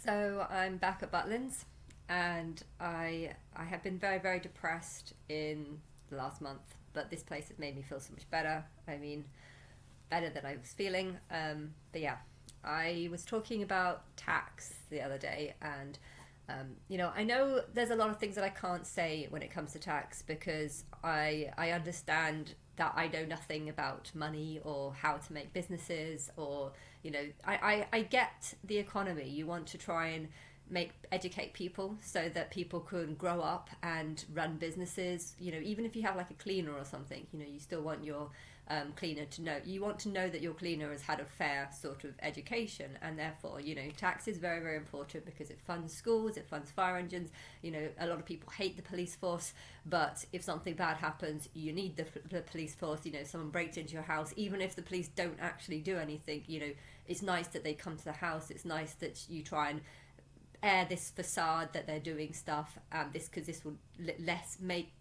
So I'm back at Butlins, and I have been very very depressed in the last month. But this place has made me feel so much better. I mean, better than I was feeling. But yeah, I was talking about tax the other day, and I know there's a lot of things that I can't say when it comes to tax because I understand that I know nothing about money or how to make businesses or I get the economy. You want to try and educate people so that people can grow up and run businesses. Even if you have like a cleaner or something, you still want your cleaner to know. You want to know that your cleaner has had a fair sort of education, and therefore, tax is very, very important because it funds schools, it funds fire engines. A lot of people hate the police force, but if something bad happens, you need the police force. Someone breaks into your house, even if the police don't actually do anything. It's nice that they come to the house. It's nice that you try and air this facade that they're doing stuff, because this will less make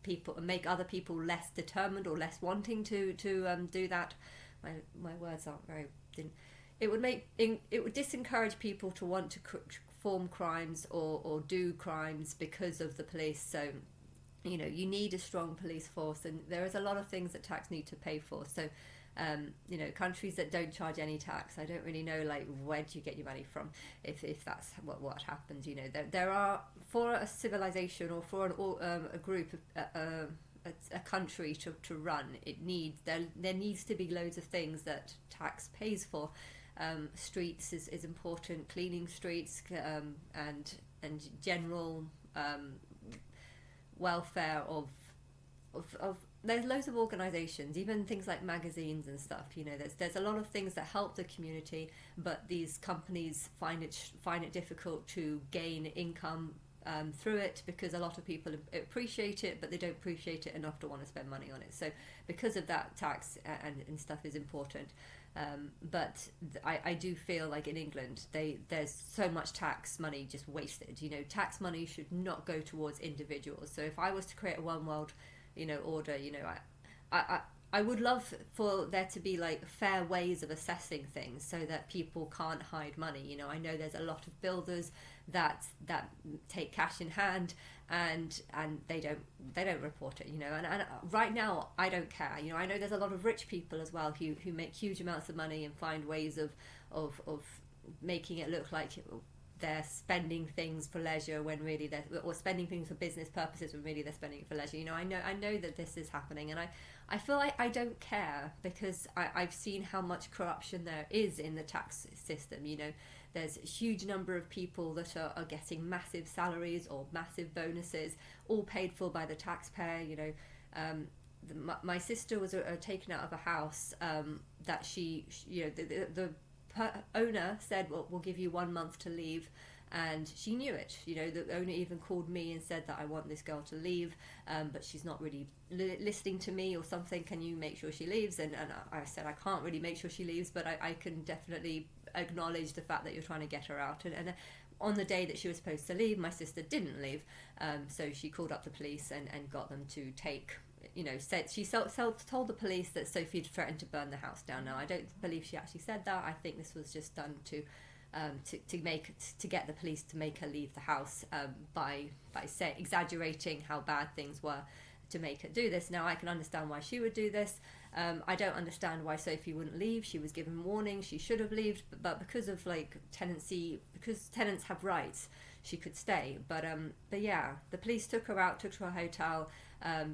other people less determined or less wanting to do that. My words aren't very. It would disencourage people to want to form crimes or do crimes because of the police. So you need a strong police force, and there is a lot of things that tax need to pay for. So countries that don't charge any tax, I don't really know, like, where do you get your money from if that's what happens. There are, for a civilization or for a group, a country to run, there needs to be loads of things that tax pays for. Streets is important, cleaning streets, and general welfare of there's loads of organizations, even things like magazines and stuff. There's a lot of things that help the community, but these companies find it difficult to gain income through it because a lot of people appreciate it, but they don't appreciate it enough to want to spend money on it. So because of that, tax and stuff is important. But I do feel like in England there's so much tax money just wasted. Tax money should not go towards individuals. So if I was to create a one world order, I would love for there to be like fair ways of assessing things so that people can't hide money. I know there's a lot of builders that take cash in hand, and they don't report it. And right now I don't care. I know there's a lot of rich people as well who make huge amounts of money and find ways of making it look like they're spending things for leisure when really or spending things for business purposes when really they're spending it for leisure. I know that this is happening, and I feel like I don't care because I've seen how much corruption there is in the tax system. There's a huge number of people that are getting massive salaries or massive bonuses, all paid for by the taxpayer. My sister was taken out of a house that the owner said, well, we'll give you 1 month to leave, and she knew it. The owner even called me and said that I want this girl to leave, but she's not really listening to me or something. Can you make sure she leaves? And I said I can't really make sure she leaves, but I can definitely acknowledge the fact that you're trying to get her out. And on the day that she was supposed to leave, my sister didn't leave, so she called up the police and got them to take. Said she told the police that Sophie had threatened to burn the house down. Now, I don't believe she actually said that. I think this was just done to get the police to make her leave the house, by exaggerating how bad things were to make her do this. Now, I can understand why she would do this. I don't understand why Sophie wouldn't leave. She was given warning. She should have left, but because of because tenants have rights, she could stay. But yeah, the police took her out, took her to a hotel.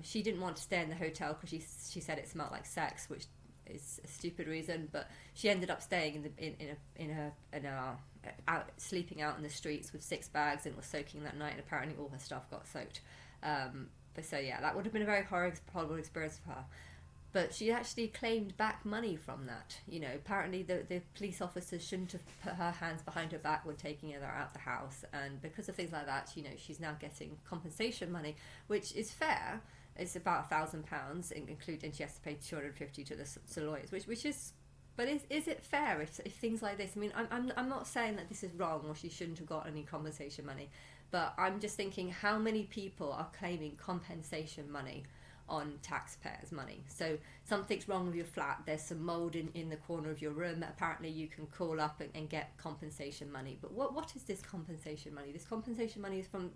She didn't want to stay in the hotel because she said it smelled like sex, which is a stupid reason. But she ended up staying out, sleeping out in the streets with 6 bags, and was soaking that night. And apparently, all her stuff got soaked. But so yeah, that would have been a very horrible experience for her. But she actually claimed back money from that. Apparently the police officers shouldn't have put her hands behind her back when taking her out the house. And because of things like that, she's now getting compensation money, which is fair. It's about £1,000, including she has to pay £250 to the lawyers, which is. But is it fair if things like this? I mean, I'm not saying that this is wrong or she shouldn't have got any compensation money, but I'm just thinking how many people are claiming compensation money on taxpayers' money. So something's wrong with your flat, there's some mold in the corner of your room, apparently you can call up and get compensation money. But what is this compensation money? This compensation money is from,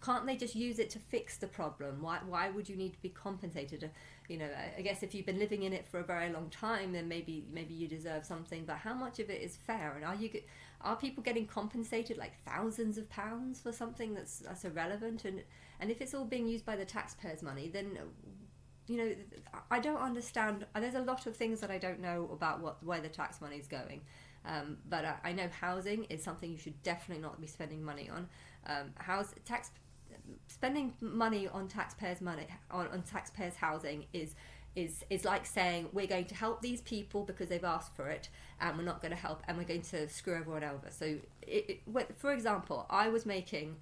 can't they just use it to fix the problem? Why would you need to be compensated? You know, I guess if you've been living in it for a very long time, then maybe you deserve something. But how much of it is fair? And are people getting compensated like thousands of pounds for something that's irrelevant? And if it's all being used by the taxpayers' money, then, you know, I don't understand. There's a lot of things that I don't know about where the tax money is going. But I know housing is something you should definitely not be spending money on. Spending money on taxpayers' money on taxpayers' housing is like saying we're going to help these people because they've asked for it, and we're not going to help, and we're going to screw everyone over. So, for example, I was making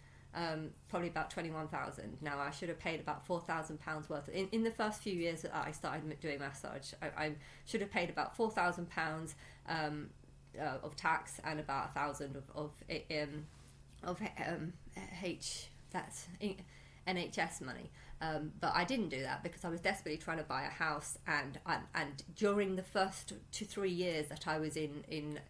probably about 21,000. Now I should have paid about £4,000 worth in the first few years that I started doing massage. I should have paid about £4,000 of tax and about 1,000 of NHS money, but I didn't do that because I was desperately trying to buy a house, and during the first 2-3 years that I was in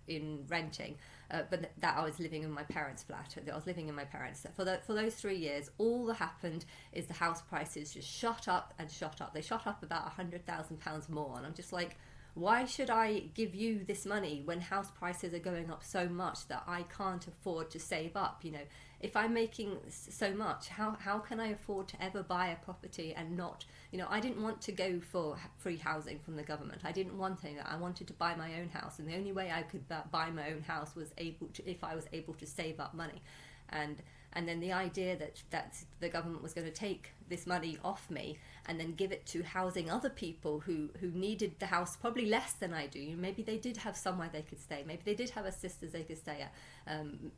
renting, but that I was living in my parents' flat. I was living in my parents. For those 3 years, all that happened is the house prices just shot up and shot up. They shot up about £100,000 more, and I'm just like, why should I give you this money when house prices are going up so much that I can't afford to save up? You know, if I'm making so much, how can I afford to ever buy a property and not, you know, I didn't want to go for free housing from the government. I didn't want any of that. I wanted to buy my own house, and the only way I could buy my own house was if I was able to save up money. And then the idea that the government was going to take this money off me and then give it to housing other people who needed the house probably less than I do. Maybe they did have somewhere they could stay. Maybe they did have a sisters they could stay at.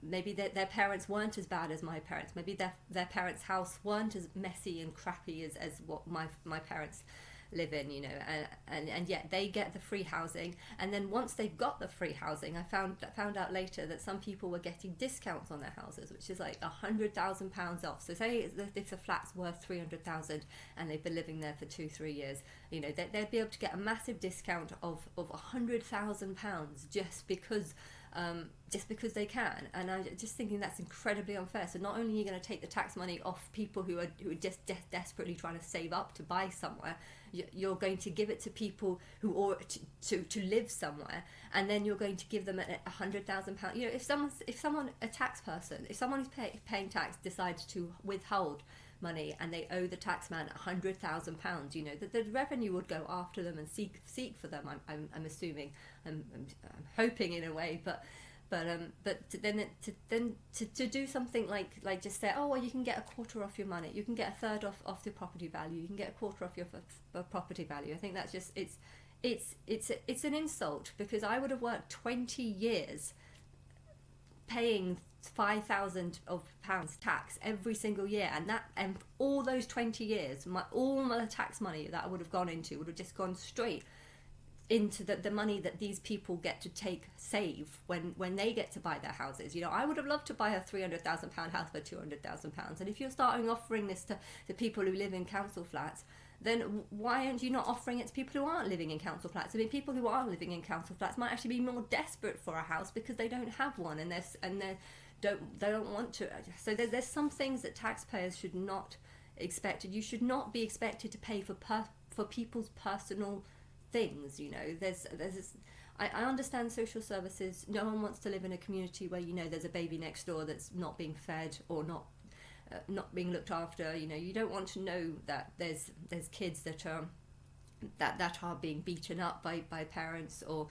Maybe their parents weren't as bad as my parents. Maybe their parents' house weren't as messy and crappy as what my parents live in, you know, and yet they get the free housing. And then once they've got the free housing, I found out later that some people were getting discounts on their houses, which is like £100,000 off. So say if the flat's worth 300,000 and they've been living there for 2-3 years, you know, they'd be able to get a massive discount of £100,000 just because they can. And I'm just thinking that's incredibly unfair. So not only are you going to take the tax money off people who are just desperately trying to save up to buy somewhere, you're going to give it to people who ought to live somewhere, and then you're going to give them £100,000. You know, if someone a tax person, if someone who's paying tax decides to withhold money and they owe the taxman £100,000, you know, the revenue would go after them and seek for them. I'm assuming, I'm hoping in a way, but to do something like just say, oh well, you can get a quarter off your money, you can get a third off the property value, you can get a quarter off your property value. I think that's just it's an insult, because I would have worked 20 years paying £5,000 tax every single year, and all those 20 years, all my tax money that I would have gone into would have just gone straight into the money that these people get to save when they get to buy their houses. You know, I would have loved to buy a £300,000 house for £200,000, and if you're starting offering this to people who live in council flats, then why aren't you not offering it to people who aren't living in council flats? I mean, people who are living in council flats might actually be more desperate for a house because they don't have one, and they don't want to. So there's some things that taxpayers should not expect. You should not be expected to pay for people's personal things. You know, I understand social services. No one wants to live in a community where, you know, there's a baby next door that's not being fed or not being looked after. You know, you don't want to know that there's kids that are being beaten up by parents or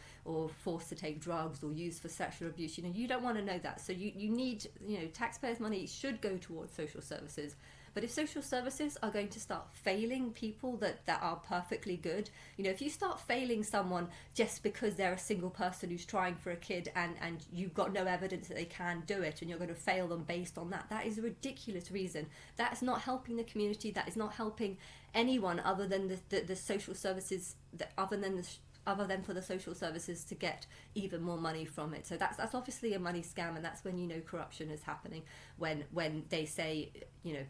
forced to take drugs or used for sexual abuse. You know, you don't want to know that. So you need, you know, taxpayers' money should go towards social services. But if social services are going to start failing people that are perfectly good, you know, if you start failing someone just because they're a single person who's trying for a kid and you've got no evidence that they can do it, and you're going to fail them based on that is a ridiculous reason. That's not helping the community. That is not helping anyone other than the social services, other than for the social services to get even more money from it. So that's obviously a money scam, and that's when, you know, corruption is happening, when they say, you know,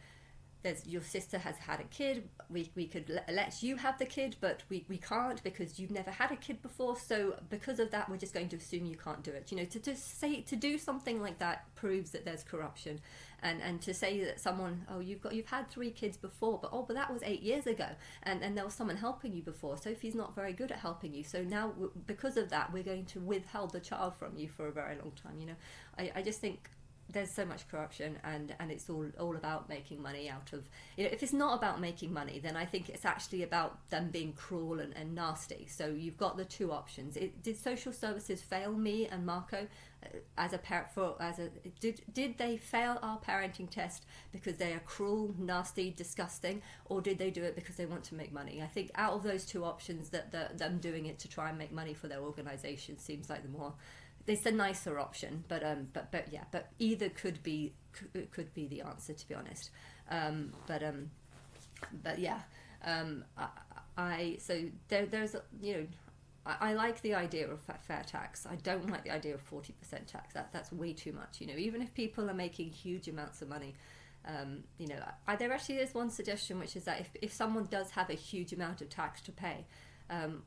there's your sister has had a kid, we could let you have the kid, but we can't because you've never had a kid before, so because of that we're just going to assume you can't do it. To do something like that proves that there's corruption. And to say that someone, oh, you've had 3 kids before, but that was 8 years ago, and there was someone helping you before. Sophie's not very good at helping you, so now because of that we're going to withhold the child from you for a very long time. I just think there's so much corruption, and it's all about making money out of, if it's not about making money, then I think it's actually about them being cruel and nasty. So you've got the 2 options. Did social services fail me and Marco as a parent? Did they fail our parenting test because they are cruel, nasty, disgusting, or did they do it because they want to make money? I think out of those 2 options, that them doing it to try and make money for their organization seems like the more, it's a nicer option, but either could be the answer, to be honest. I like the idea of fair tax. I don't like the idea of 40% tax. That's way too much. Even if people are making huge amounts of money, there actually is one suggestion, which is that if someone does have a huge amount of tax to pay,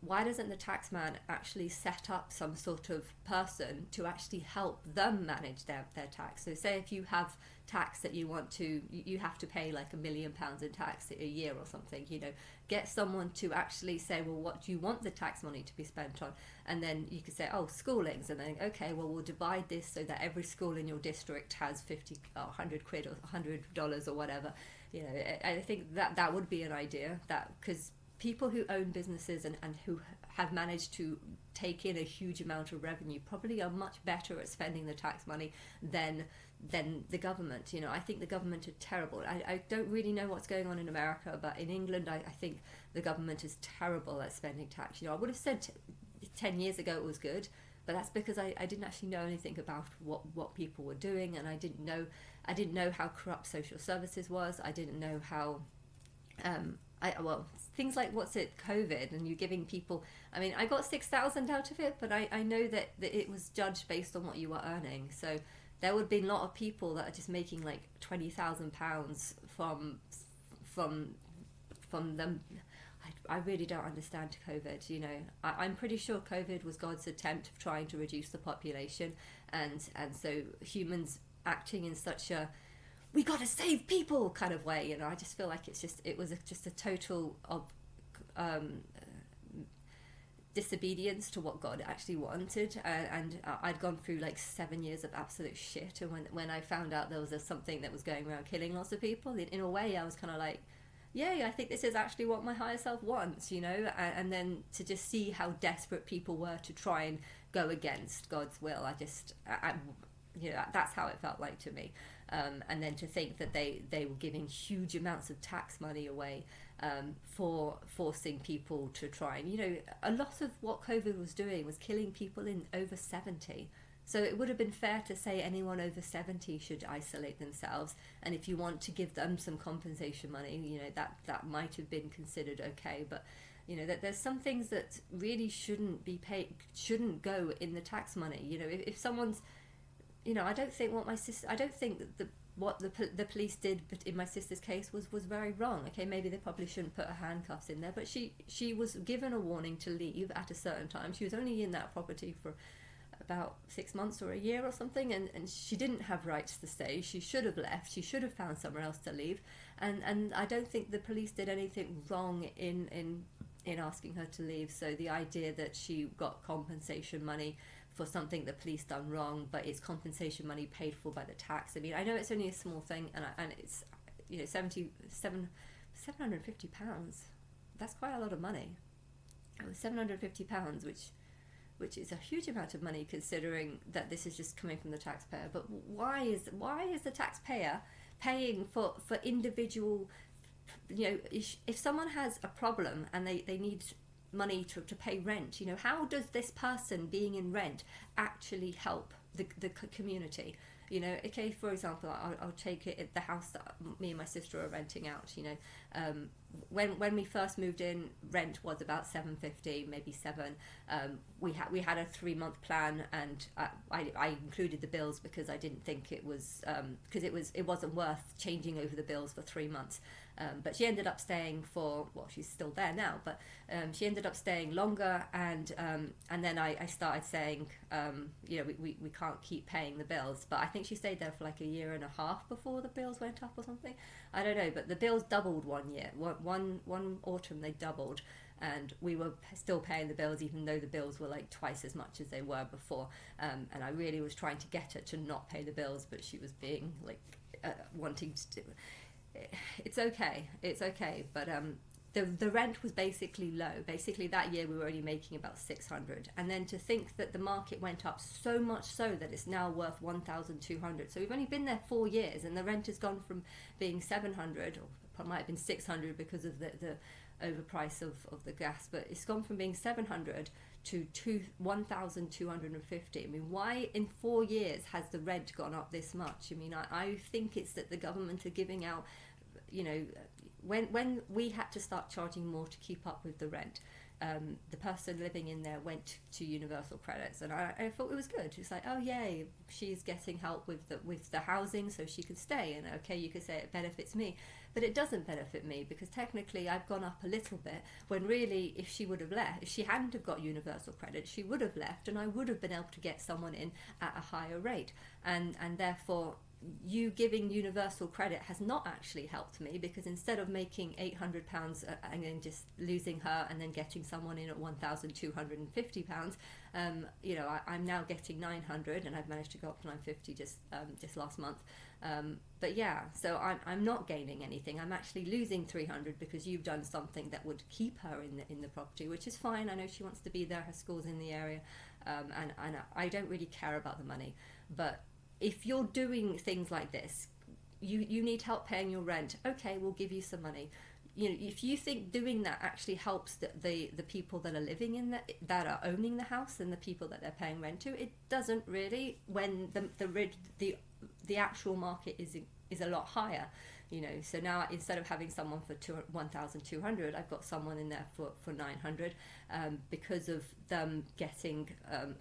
why doesn't the taxman actually set up some sort of person to actually help them manage their tax? So say if you have tax that you have to pay like £1 million in tax a year or something, get someone to actually say, well, what do you want the tax money to be spent on? And then you could say, oh, schoolings, and then, okay, well, we'll divide this so that every school in your district has 50 or 100 quid or $100 or whatever. I think that would be an idea, that because people who own businesses and who have managed to take in a huge amount of revenue probably are much better at spending the tax money than the government. I think the government are terrible. I don't really know what's going on in America, but in England I think the government is terrible at spending tax. I would have said 10 years ago it was good, but that's because I didn't actually know anything about what people were doing, and I didn't know how corrupt social services was. I didn't know how things like COVID, and you're giving people, I got 6,000 out of it, but I know that it was judged based on what you were earning. So there would be a lot of people that are just making like £20,000 from them. I really don't understand COVID. I'm pretty sure COVID was God's attempt of trying to reduce the population, and so humans acting in such a we got to save people kind of way. I just feel like it was just a total disobedience to what God actually wanted, and I'd gone through like 7 years of absolute shit, and when I found out there was something that was going around killing lots of people, in a way I was kind of like, yay, I think this is actually what my higher self wants, and then to just see how desperate people were to try and go against God's will, that's how it felt like to me. And then to think that they were giving huge amounts of tax money away for forcing people to try. And, a lot of what COVID was doing was killing people in over 70. So it would have been fair to say anyone over 70 should isolate themselves. And if you want to give them some compensation money, that might have been considered okay. But, that there's some things that really shouldn't be paid, shouldn't go in the tax money. If someone's, I don't think that what the police did in my sister's case was very wrong. Okay, maybe they probably shouldn't put her handcuffs in there, but she was given a warning to leave at a certain time. She was only in that property for about 6 months or a year or something, and she didn't have rights to stay. She should have left. She should have found somewhere else to leave, and I don't think the police did anything wrong in asking her to leave. So the idea that she got compensation money for something the police done wrong, but it's compensation money paid for by the tax. I know it's only a small thing, and it's £750. That's quite a lot of money. It was £750, which is a huge amount of money considering that this is just coming from the taxpayer. But why is the taxpayer paying for individual? If someone has a problem and they need money to pay rent, how does this person being in rent actually help the community? Okay, for example, I'll take it at the house that me and my sister are renting out. when we first moved in, rent was about $750, maybe $7. We had a 3-month plan, and I included the bills because I didn't think it was because it wasn't worth changing over the bills for 3 months. But she ended up staying for, well, she's still there now, but she ended up staying longer, and then I started saying, we can't keep paying the bills. But I think she stayed there for like a year and a half before the bills went up or something. I don't know, but the bills doubled one year. One autumn they doubled, and we were still paying the bills even though the bills were like twice as much as they were before. And I really was trying to get her to not pay the bills, but she was being like wanting to do. It's okay, but the rent was basically low. Basically that year we were only making about 600, and then to think that the market went up so much so that it's now worth 1,200. So we've only been there 4 years, and the rent has gone from being 700, or it might have been 600 because of the overprice of the gas, but it's gone from being 700 to 1,250. I mean, why in 4 years has the rent gone up this much? I mean, I think it's that the government are giving out, when we had to start charging more to keep up with the rent, the person living in there went to Universal Credits, and I thought it was good. It's like, oh yay, she's getting help with the housing, so she can stay, and okay, you could say it benefits me, but it doesn't benefit me because technically I've gone up a little bit, when really if she would have left, if she hadn't have got Universal Credit, she would have left, and I would have been able to get someone in at a higher rate, and therefore you giving Universal Credit has not actually helped me, because instead of making £800 and then just losing her and then getting someone in at £1,250, I'm now getting 900, and I've managed to go up to 950 just last month. But yeah, so I'm not gaining anything. I'm actually losing 300 because you've done something that would keep her in the property, which is fine. I know she wants to be there. Her school's in the area, and I don't really care about the money, but if you're doing things like this, you need help paying your rent. Okay, we'll give you some money. If you think doing that actually helps the people that are living in that are owning the house and the people that they're paying rent to, it doesn't really. When the actual market is a lot higher. So now instead of having someone for 1,200, I've got someone in there for 900, because of them getting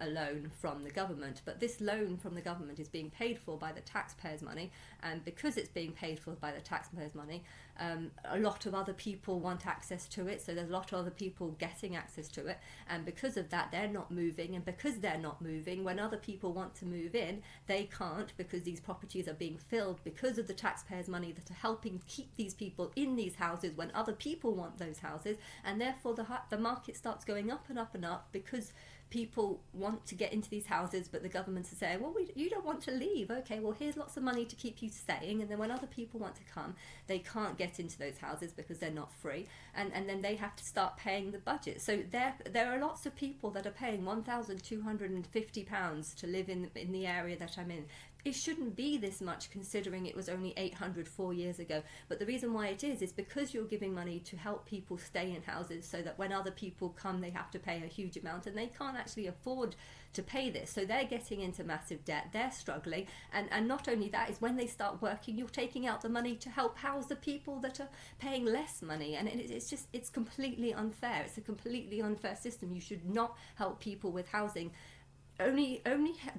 a loan from the government. But this loan from the government is being paid for by the taxpayers' money, and because it's being paid for by the taxpayers' money, a lot of other people want access to it, so there's a lot of other people getting access to it, and because of that they're not moving, and because they're not moving, when other people want to move in, they can't, because these properties are being filled because of the taxpayers' money that are helping keep these people in these houses when other people want those houses, and therefore the market starts going up and up and up because people want to get into these houses, but the governments are saying, well, you don't want to leave. Okay, well, here's lots of money to keep you staying, and then when other people want to come, they can't get into those houses because they're not free, and then they have to start paying the budget. So there are lots of people that are paying £1,250 to live in the area that I'm in. It shouldn't be this much, considering it was only 800 4 years ago. But the reason why it is because you're giving money to help people stay in houses, so that when other people come, they have to pay a huge amount, and they can't actually afford to pay this. So they're getting into massive debt, they're struggling, and not only that, is when they start working, you're taking out the money to help house the people that are paying less money, and it's completely unfair. It's a completely unfair system. You should not help people with housing.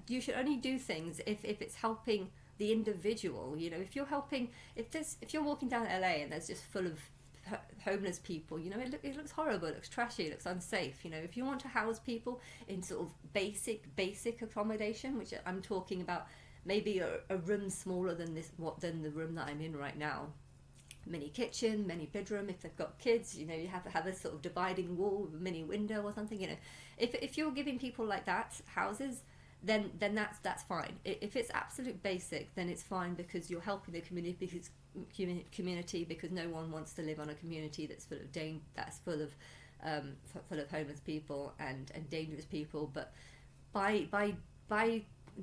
You should only do things if it's helping the individual. If you're walking down LA and there's just full of homeless people, it looks horrible, it looks trashy, it looks unsafe. If you want to house people in sort of basic accommodation, which I'm talking about, maybe a room smaller than the room that I'm in right now, mini kitchen, mini bedroom. If they've got kids, you have to have a sort of dividing wall, a mini window or something. If you're giving people like that houses, then that's fine. If it's absolute basic, then it's fine, because you're helping the community, because no one wants to live on a community that's full of homeless people and dangerous people. But by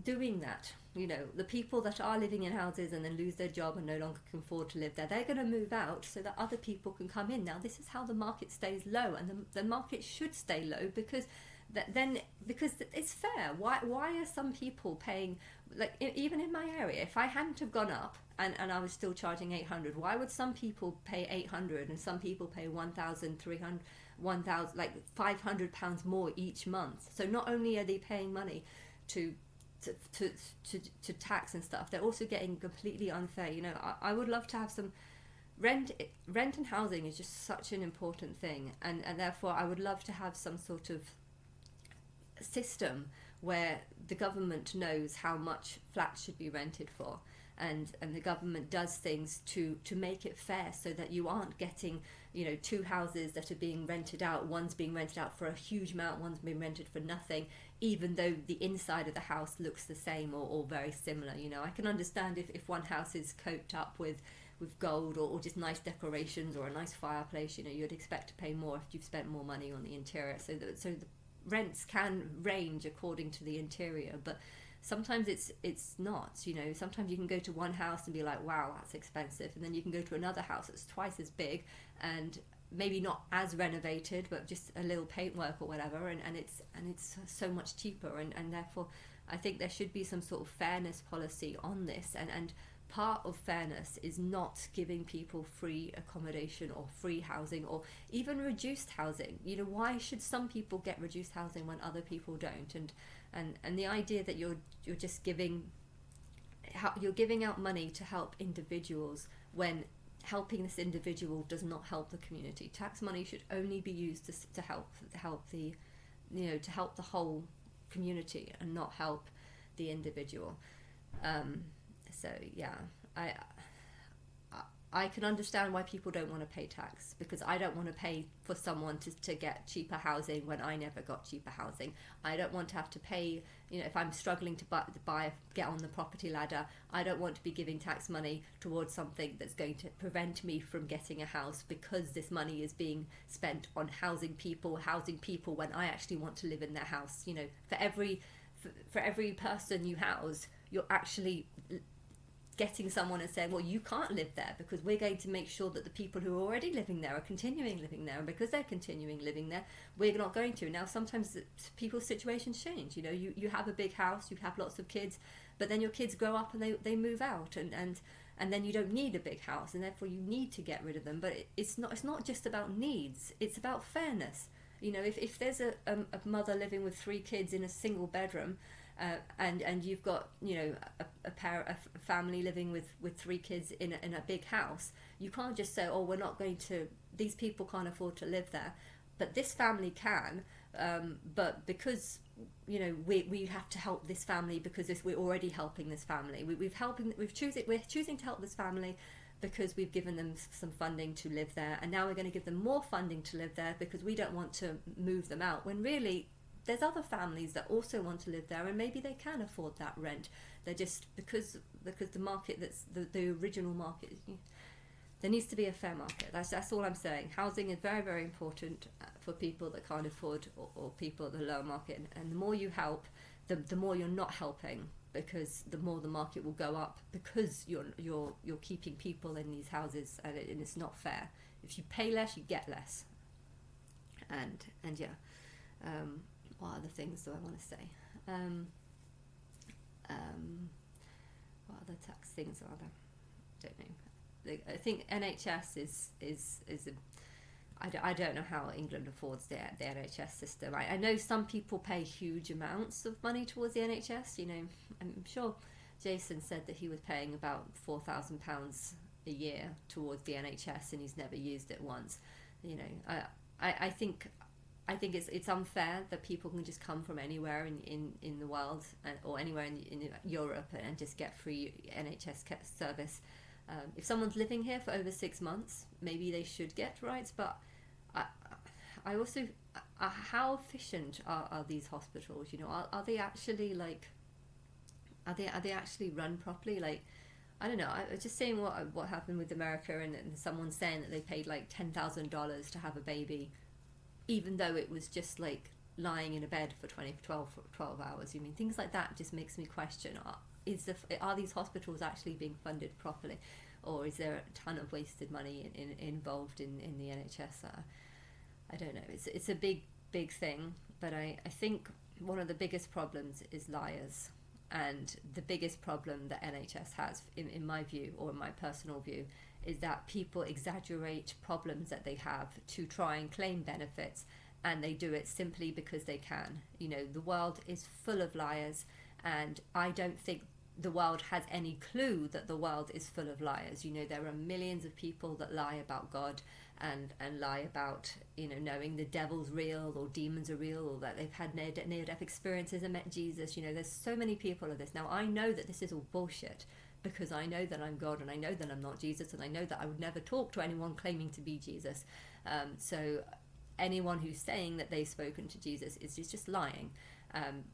doing that, the people that are living in houses and then lose their job and no longer can afford to live there, they're going to move out so that other people can come in. Now, this is how the market stays low, and the market should stay low, because it's fair. Why are some people paying even in my area, if I hadn't have gone up and I was still charging 800, why would some people pay 800 and some people pay 1,300, 1,000, like £500 more each month? So not only are they paying money to tax and stuff, they're also getting completely unfair. You know, I would love to have some rent and housing is just such an important thing, and therefore I would love to have some sort of system where the government knows how much flats should be rented for, and the government does things to make it fair, so that you aren't getting, you know, two houses that are being rented out, one's being rented out for a huge amount, one's being rented for nothing, even though the inside of the house looks the same or very similar. You know, I can understand if one house is coped up with gold or just nice decorations or a nice fireplace, you know, you'd expect to pay more if you've spent more money on the interior. So the rents can range according to the interior, but sometimes it's not. You know, sometimes you can go to one house and be like, wow, that's expensive, and then you can go to another house that's twice as big and maybe not as renovated, but just a little paintwork or whatever, and it's so much cheaper, and therefore I think there should be some sort of fairness policy on this, and part of fairness is not giving people free accommodation or free housing or even reduced housing. You know, why should some people get reduced housing when other people don't? And the idea that you're just giving out money to help individuals when helping this individual does not help the community. Tax money should only be used to help the, you know, to help the whole community and not help the individual. So yeah, I can understand why people don't want to pay tax, because I don't want to pay for someone to get cheaper housing when I never got cheaper housing. I don't want to have to pay, you know, if I'm struggling to get on the property ladder, I don't want to be giving tax money towards something that's going to prevent me from getting a house, because this money is being spent on housing people when I actually want to live in their house. You know, for every person you house, you're actually getting someone and saying, well, you can't live there, because we're going to make sure that the people who are already living there are continuing living there, and because they're continuing living there, we're not going to. Now sometimes people's situations change. You know, you have a big house, you have lots of kids, but then your kids grow up and they move out, and then you don't need a big house, and therefore you need to get rid of them. But it's not just about needs, it's about fairness. You know, if there's a mother living with 3 kids in a single bedroom, and you've got, you know, a family living with 3 kids in a big house, you can't just say, oh, these people can't afford to live there, but this family can, but because, you know, we have to help this family because we're already helping this family. We're choosing to help this family because we've given them some funding to live there, and now we're going to give them more funding to live there because we don't want to move them out, when really there's other families that also want to live there, and maybe they can afford that rent. They're just, because the market, that's the original market, there needs to be a fair market. That's all I'm saying. Housing is very, very important for people that can't afford, or people at the lower market, and the more you help, the more you're not helping, because the more the market will go up, because you're keeping people in these houses, and it's not fair. If you pay less, you get less. And yeah. What other things do I want to say? What other tax things are there? Don't know. I think NHS is I don't know how England affords the NHS system. I know some people pay huge amounts of money towards the NHS. You know, I'm sure Jason said that he was paying about £4,000 a year towards the NHS, and he's never used it once. You know, I think it's unfair that people can just come from anywhere in the world, or anywhere in Europe, and just get free NHS service. If someone's living here for over 6 months, maybe they should get rights, but I also, how efficient are these hospitals? You know, are they actually are they actually run properly? Like, I don't know. I was just saying what happened with America, and someone saying that they paid like $10,000 to have a baby, even though it was just like lying in a bed for 12 hours. You mean, things like that just makes me question, are these hospitals actually being funded properly, or is there a ton of wasted money involved in the NHS? I don't know. It's a big thing, but I think one of the biggest problems is liars. And the biggest problem that NHS has, in my view, or in my personal view, is that people exaggerate problems that they have to try and claim benefits, and they do it simply because they can. You know, the world is full of liars, and I don't think the world has any clue that the world is full of liars. You know, there are millions of people that lie about God, and lie about, you know, knowing the devil's real or demons are real, or that they've had near-death experiences and met Jesus. You know, there's so many people of this. Now, I know that this is all bullshit, because I know that I'm God, and I know that I'm not Jesus, and I know that I would never talk to anyone claiming to be Jesus. So anyone who's saying that they've spoken to Jesus is just lying.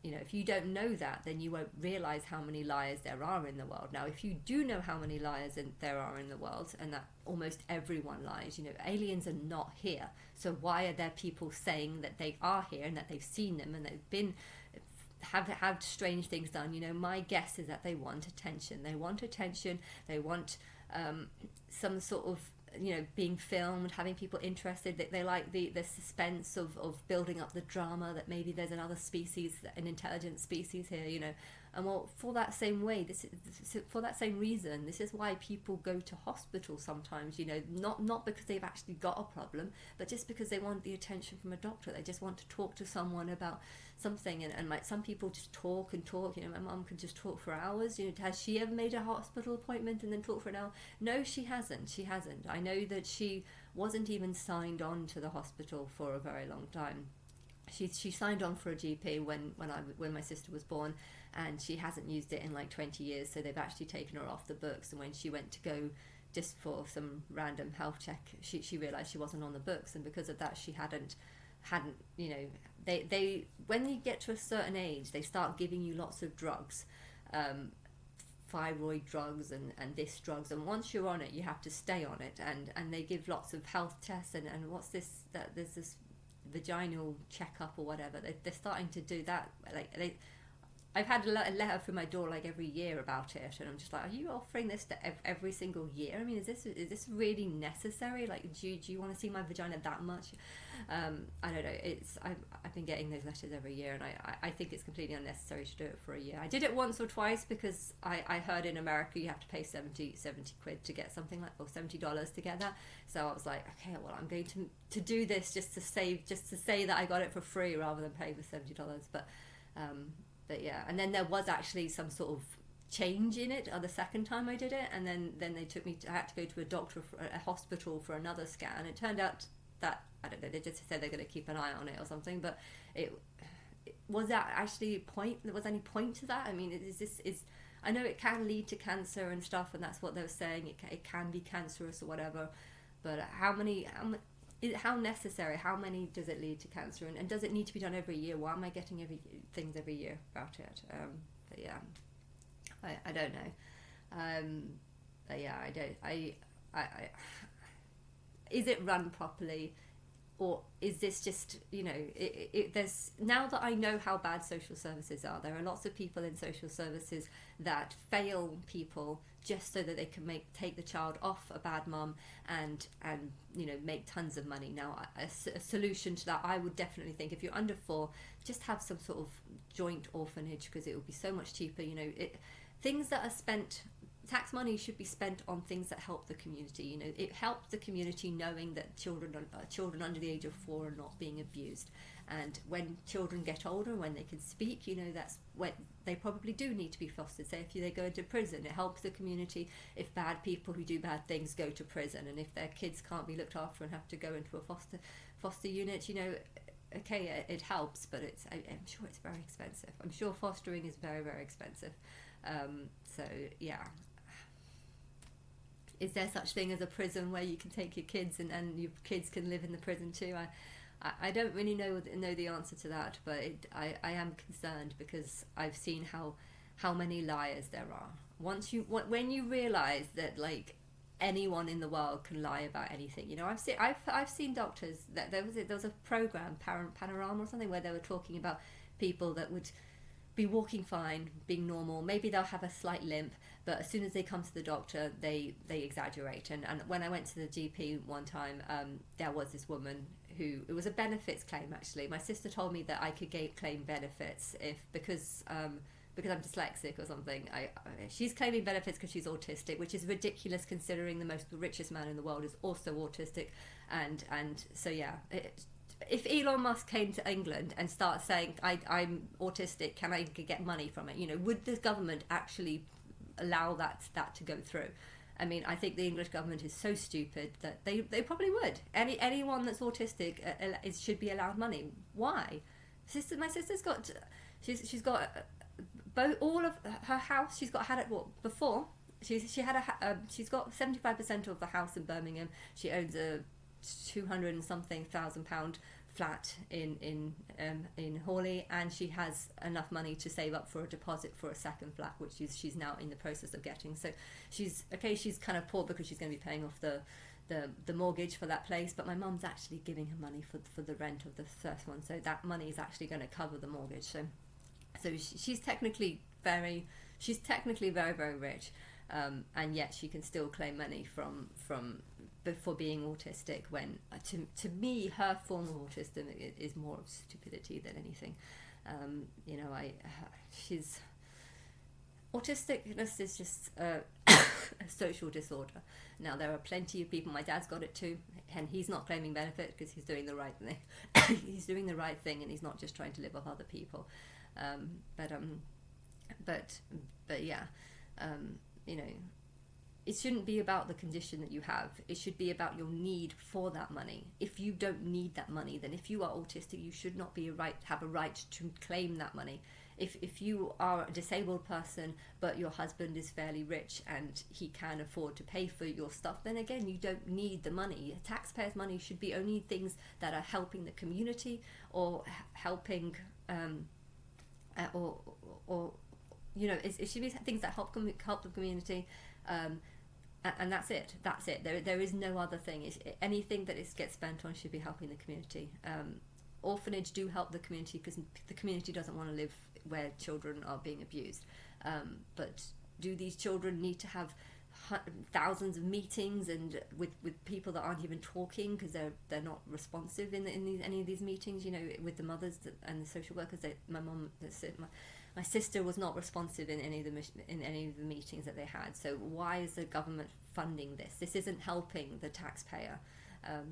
You know, if you don't know that, then you won't realize how many liars there are in the world. Now, if you do know how many liars there are in the world, and that almost everyone lies, you know, aliens are not here. So why are there people saying that they are here, and that they've seen them, and they've been have had strange things done? You know, my guess is that they want attention. They want attention. They want some sort of, you know, being filmed, having people interested. They like the suspense of building up the drama that maybe there's another species, an intelligent species here, you know. And well, for that same way, for that same reason, this is why people go to hospital sometimes, you know, not because they've actually got a problem, but just because they want the attention from a doctor. They just want to talk to someone about something, and like, some people just talk and talk. You know, my mum can just talk for hours. You know, has she ever made a hospital appointment and then talk for an hour? No, she hasn't. I know that she wasn't even signed on to the hospital for a very long time. She signed on for a GP when my sister was born, and she hasn't used it in like 20 years. So they've actually taken her off the books. And when she went to go just for some random health check, she realised she wasn't on the books, and because of that, she hadn't, you know, they when you get to a certain age, they start giving you lots of drugs, thyroid drugs and this drugs, and once you're on it, you have to stay on it, and they give lots of health tests, and what's this, that there's this vaginal checkup or whatever. They're starting to do that. Like, I've had a letter through my door like every year about it, and I'm just like, are you offering this to every single year? I mean, is this really necessary? Like, do you want to see my vagina that much? I don't know. I've been getting those letters every year, and I think it's completely unnecessary to do it for a year. I did it once or twice because I heard in America you have to pay 70 quid to get something like, or $70 to get that. So I was like, okay, well, I'm going to do this just to say that I got it for free rather than paying the $70. But yeah, and then there was actually some sort of change in it the second time I did it, and then they took me I had to go to a hospital for another scan. It turned out that, I don't know, they just said they're going to keep an eye on it or something, but was that actually was any point to that? I mean, I know it can lead to cancer and stuff, and that's what they were saying, it can be cancerous or whatever, but how necessary? How many does it lead to cancer, and does it need to be done every year? Why am I getting things every year about it? But yeah, I don't know. But yeah, I is it run properly, or is this just, you know, there's, now that I know how bad social services are, there are lots of people in social services that fail people just so that they can take the child off a bad mum and you know, make tons of money. Now, a solution to that, I would definitely think, if you're under 4, just have some sort of joint orphanage, because it would be so much cheaper. You know, things that are spent, tax money should be spent on things that help the community. You know, it helps the community knowing that children under the age of 4 are not being abused. And when children get older, when they can speak, you know, that's when they probably do need to be fostered. Say if they go into prison, it helps the community if bad people who do bad things go to prison, and if their kids can't be looked after and have to go into a foster unit, you know, okay, it helps, but I'm sure it's very expensive. I'm sure fostering is very, very expensive. So yeah. Is there such thing as a prison where you can take your kids and your kids can live in the prison too? I don't really know the answer to that, but I am concerned, because I've seen how many liars there are. When you realise that, like, anyone in the world can lie about anything, you know, I've seen doctors that there was a program, Panorama or something, where they were talking about people that would be walking fine, being normal. Maybe they'll have a slight limp, but as soon as they come to the doctor, they exaggerate. And when I went to the GP one time, there was this woman who, it was a benefits claim actually. My sister told me that I could claim benefits because because I'm dyslexic or something. She's claiming benefits because she's autistic, which is ridiculous considering the richest man in the world is also autistic, and so yeah. If Elon Musk came to England and started saying, I'm autistic, can I get money from it? You know, would the government actually allow that to go through? I mean, I think the English government is so stupid that they probably would. Anyone that's autistic should be allowed money. Why? My sister's got, she's got both, all of her house. She's got had it before. She's got 75% of the house in Birmingham. She owns a 200 and something £1,000 flat in Hawley, and she has enough money to save up for a deposit for a second flat, which she's now in the process of getting. So she's kind of poor because she's going to be paying off the mortgage for that place, but my mum's actually giving her money for the rent of the first one, so that money is actually going to cover the mortgage. So she's technically very very rich, and yet she can still claim money from for being autistic, when to me her form of autism is more of stupidity than anything. You know, she's autisticness is just a social disorder. Now there are plenty of people, my dad's got it too, and he's not claiming benefit because he's doing the right thing. He's doing the right thing, and he's not just trying to live off other people. But yeah, you know, it shouldn't be about the condition that you have. It should be about your need for that money. If you don't need that money, then if you are autistic, you should not have a right to claim that money. If you are a disabled person, but your husband is fairly rich and he can afford to pay for your stuff, then again, you don't need the money. Taxpayers' money should be only things that are helping the community, or helping, or you know, it should be things that help the community. And that's it. There is no other thing. Anything that gets spent on should be helping the community. Orphanage do help the community because the community doesn't want to live where children are being abused. But do these children need to have thousands of meetings and with people that aren't even talking because they're not responsive in any of these meetings? You know, with the mothers and the social workers. My sister was not responsive in any of the meetings that they had. So why is the government funding this? This isn't helping the taxpayer. A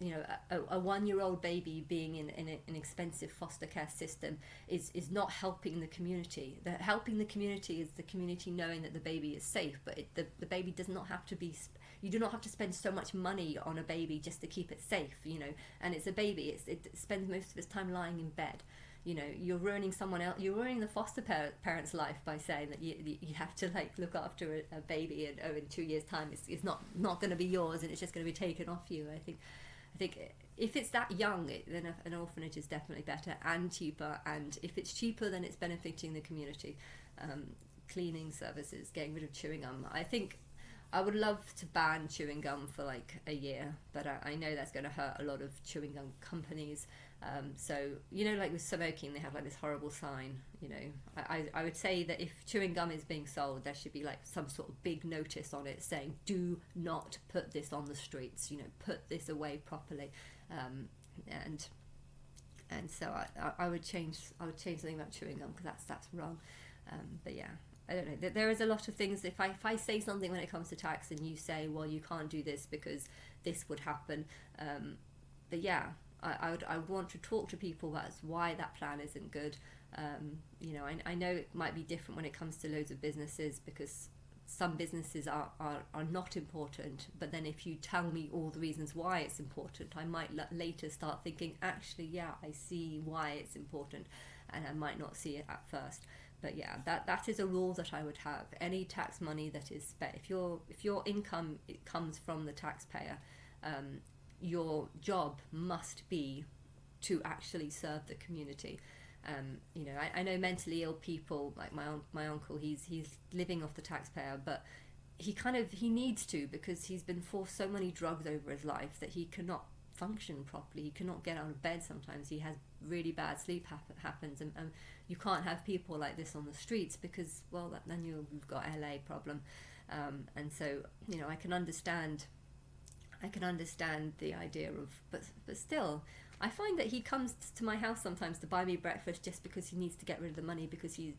1-year-old baby being in an expensive foster care system is not helping the community. Helping the community is the community knowing that the baby is safe, but the baby does not have to be. You do not have to spend so much money on a baby just to keep it safe, you know. And it's a baby. It spends most of its time lying in bed. You know, you're ruining someone else. You're ruining the foster parent's life by saying that you have to look after a baby, and in 2 years' time it's not going to be yours, and it's just going to be taken off you. I think if it's that young, then an orphanage is definitely better and cheaper. And if it's cheaper, then it's benefiting the community. Cleaning services, getting rid of chewing gum. I think I would love to ban chewing gum for a year, but I know that's going to hurt a lot of chewing gum companies. So, you know, with smoking, they have this horrible sign. You know, I would say that if chewing gum is being sold, there should be some sort of big notice on it saying, do not put this on the streets, you know, put this away properly. And so I would change something about chewing gum, because that's wrong. But yeah, I don't know. There is a lot of things. If I say something when it comes to tax, and you say, well, you can't do this because this would happen. But yeah, I would want to talk to people about why that plan isn't good. You know, I know it might be different when it comes to loads of businesses, because some businesses are not important, but then if you tell me all the reasons why it's important, I might later start thinking, actually, yeah, I see why it's important, and I might not see it at first. But yeah, that is a rule that I would have. Any tax money that is spent, if your income comes from the taxpayer, your job must be to actually serve the community. You know, I know mentally ill people, like my uncle. He's living off the taxpayer, but he needs to, because he's been forced so many drugs over his life that he cannot function properly. He cannot get out of bed sometimes. He has really bad sleep happens, and you can't have people like this on the streets, because, well, then you've got LA problem. And so, you know, I can understand the idea of, but still, I find that he comes to my house sometimes to buy me breakfast just because he needs to get rid of the money, because he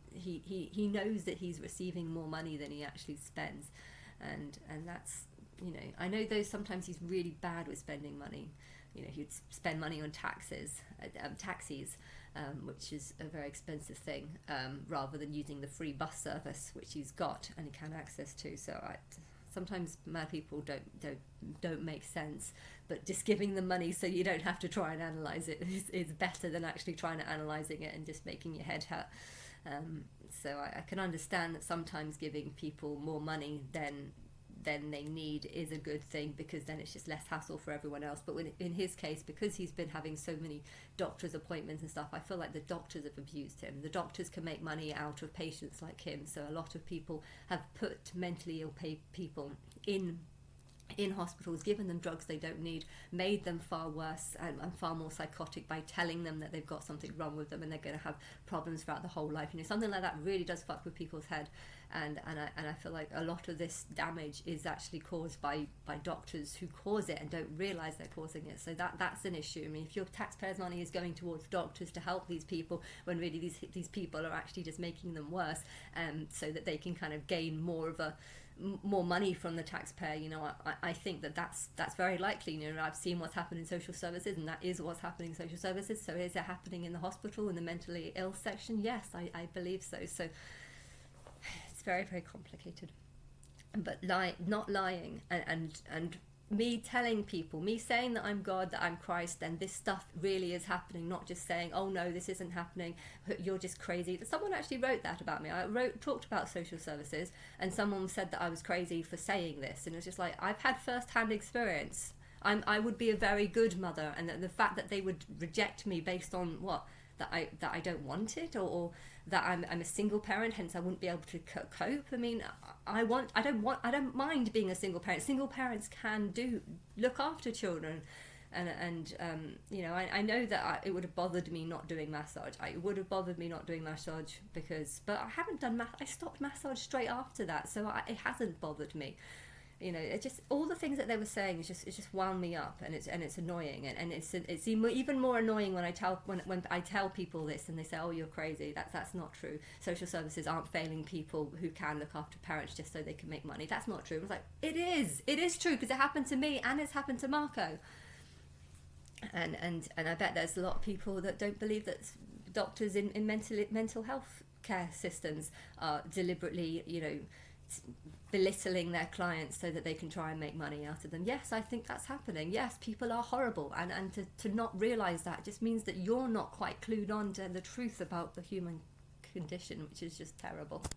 knows that he's receiving more money than he actually spends, and that's, you know, I know though sometimes he's really bad with spending money. You know, he'd spend money on taxis, which is a very expensive thing, rather than using the free bus service which he's got and he can access to. So sometimes mad people don't make sense, but just giving them money so you don't have to try and analyze it is better than actually trying to analyzing it and just making your head hurt. So I can understand that sometimes giving people more money than they need is a good thing, because then it's just less hassle for everyone else. But in his case, because he's been having so many doctor's appointments and stuff, I feel like the doctors have abused him. The doctors can make money out of patients like him, so a lot of people have put mentally ill people in hospitals, given them drugs they don't need, made them far worse and far more psychotic by telling them that they've got something wrong with them and they're going to have problems throughout the whole life. You know, something like that really does fuck with people's head, and I feel like a lot of this damage is actually caused by doctors who cause it and don't realise they're causing it. So that's an issue. I mean, if your taxpayers' money is going towards doctors to help these people, when really these people are actually just making them worse, so that they can kind of gain more money from the taxpayer, you know, I think that's very likely. You know, I've seen what's happened in social services, and that is what's happening in social services. So is it happening in the hospital, in the mentally ill section? Yes, I believe so. So it's very, very complicated. But not lying and me telling people, me saying that I'm God, that I'm Christ, and this stuff really is happening, not just saying, oh no, this isn't happening, you're just crazy. Someone actually wrote that about me. I talked about social services, and someone said that I was crazy for saying this, and it's just like, I've had first-hand experience. I would be a very good mother, and the fact that they would reject me based on what? That I don't want it, or that I'm a single parent, hence I wouldn't be able to cope. I mean, I don't mind being a single parent. Single parents can look after children, and you know, I know that it would have bothered me not doing massage. It would have bothered me not doing massage but I haven't done I stopped massage straight after that, so it hasn't bothered me. You know, it just, all the things that they were saying is just wound me up, and it's annoying, and it's even more annoying when I tell people this and they say, oh, you're crazy. That's not true. Social services aren't failing people who can look after parents just so they can make money. That's not true. I was like, it is true, because it happened to me and it's happened to Marco, and I bet there's a lot of people that don't believe that doctors in mental health care systems are deliberately, you know, belittling their clients so that they can try and make money out of them. Yes, I think that's happening. Yes, people are horrible, and to not realise that just means that you're not quite clued on to the truth about the human condition, which is just terrible.